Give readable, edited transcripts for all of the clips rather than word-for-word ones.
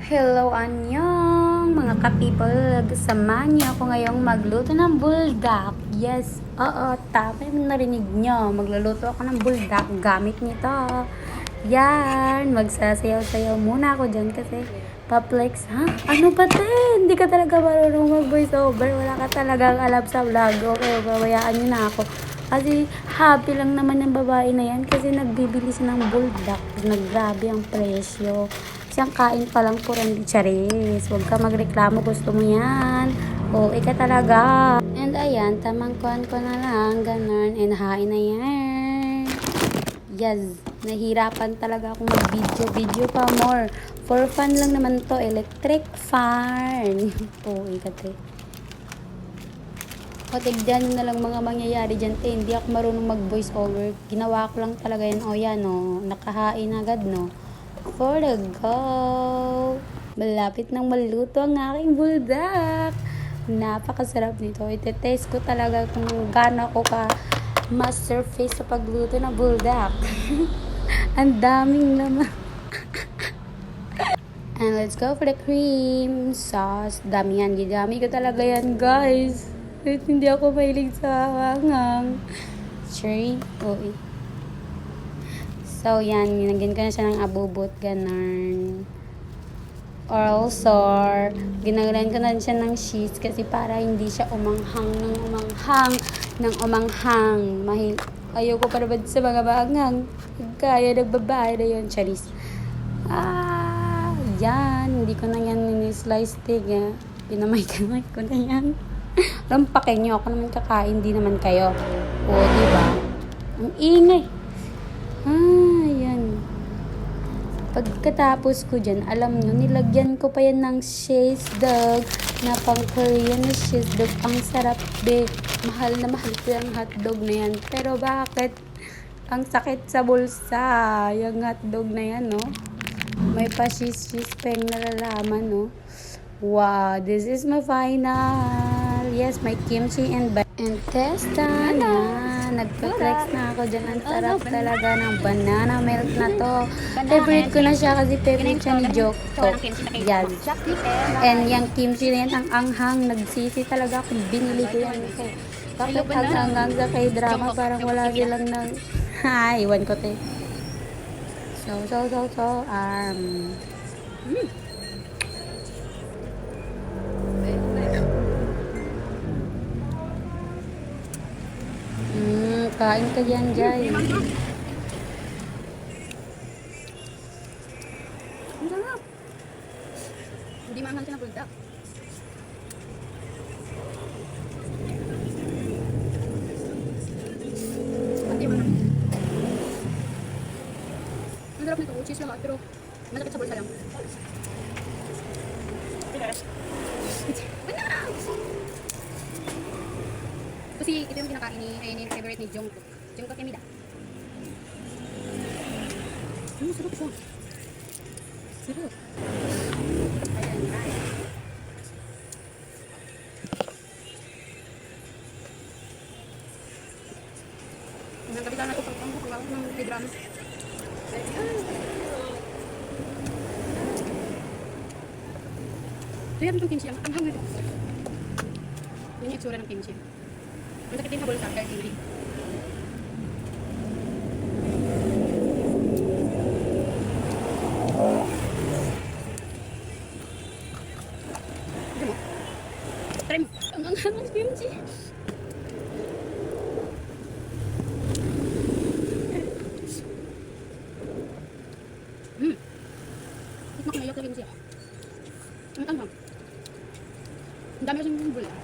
Hello, anyong mga ka-people. Samahan niyo ako ngayong magluto ng buldak. Yes, oo, tama yung narinig niyo. Magluluto ako ng buldak gamit nito. Yan, magsasayaw-sayaw muna ako dyan kasi paplex. Ha? Ano ba din? Hindi ka talaga marunong mag-voice over. Wala ka talagang alam sa vlog. Okay, babayaan niyo na ako. Kasi happy lang naman yung babae na yan kasi nagbibili siya ng buldak. Naggrabe ang presyo. Siyang kain pa lang po rin charis. Huwag ka magreklamo, gusto mo yan. O, ika talaga. And ayan, tamang kuhan ko na lang. Ganon. And hain na yan. Yes. Nahirapan talaga akong mag-video. Video pa more. For fun lang naman to. Electric fan. O, ikate. O, tignan na lang mga mangyayari dyan. Hindi ako marunong mag-voice over. Ginawa ko lang talaga yan. O, yan o. Nakahain agad, no. For the go! Malapit nang maluto ang aking buldak. Napakasarap nito. Ite-taste ko talaga kung gaano ako ka masterpiece sa pagluto ng buldak. Ang daming naman. And let's go for the cream sauce. Dami yan. Gidami ko talaga yan, guys. Hindi ako mahilig sa hangang. Cherry. Oh, so, yan. Ginagyan ko na siya ng abubot. Ganun. Or also, ginagalan ko na siya ng cheese kasi para hindi siya umanghang ng umanghang ng umanghang. Ayoko pa naman sa mga maanghang. Kaya nagbabae na yun, charis. Yan. Hindi ko na yan ni-slice stick. Pinamay-kamay ko na yan. Lampakin nyo. Ako naman kakain. Di naman kayo. O, diba? Ang ingay. Yan. Pagkatapos ko dyan, alam nyo, nilagyan ko pa yan ng cheese dog na pang Korean na cheese dog. Ang sarap, be. Mahal na mahal ko yung hotdog na yan. Pero bakit? Ang sakit sa bulsa. Yung hotdog na yan, no? May pa cheese pa yung nalalaman, no? Wow, this is my final. Yes, my kimchi and testa na. Nagpa-flex na ako dyan. Ang sarap talaga ng banana milk na to. Favorite ko na siya kasi favorite siya ni Joko. Yan. And yung kimchi na yan, ang anghang. Nagsisi talaga kung binili ko yan. Bakit ang anghang sa K-drama? Parang wala silang nang... Iwan ko te. So. Kain ka dyan, Jai. Ang sarap. Hindi mahal siya na buldak. Hindi mahal. Ang sarap nito. Cheese lang pero masakit sa bulsa lang. Kasi ito yung kinakain ni favorite ni Jungkook. Jungkook Emida. Sarap siya. Sarap. Ayan, guys. Ang kapitan na ito pag ng K-drama. So yan itong kimchi. Ang hanggang ito. Yan yung itsura ng kimchi. Ang sakit din sa bulsa, kaya hindi. Ito mo. Try mo. Ang anghang ng kimchi. Tikmak na yuk na kimchi. Ang anghang. Ang dami kasing bulsa.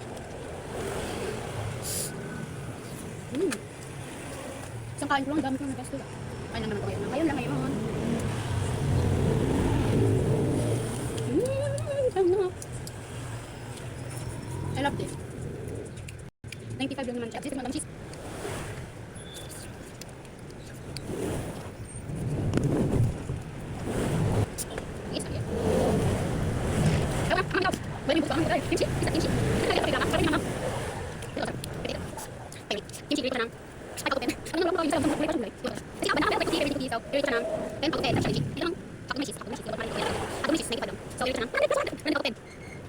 Isang kain ko lang, dami ko nag-gasto. Kain lang naman ko ngayon. Ngayon lang ngayon. Sarap. I love this. 95 lang naman siya. This is madam cheese. Yes, okay. Tama, ikaw. Balik mo ko ang kimchi. Isa kimchi. Kaya ka pagkama. Sabi ni mama. Ito, sabi. Kimchi, grito na. Ay, ako pen. Ano naman ako yung sarap ng kulay pa kulay. Kasi ako na ako kasi favorite ko dito. Grito na. Pen ako pen. Ako may cheese. Ako may cheese. Ako may cheese. 95 lang. So Ito na. Ano open?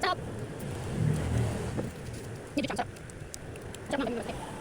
Sarap. Hindi siya sarap. Sarap naman yung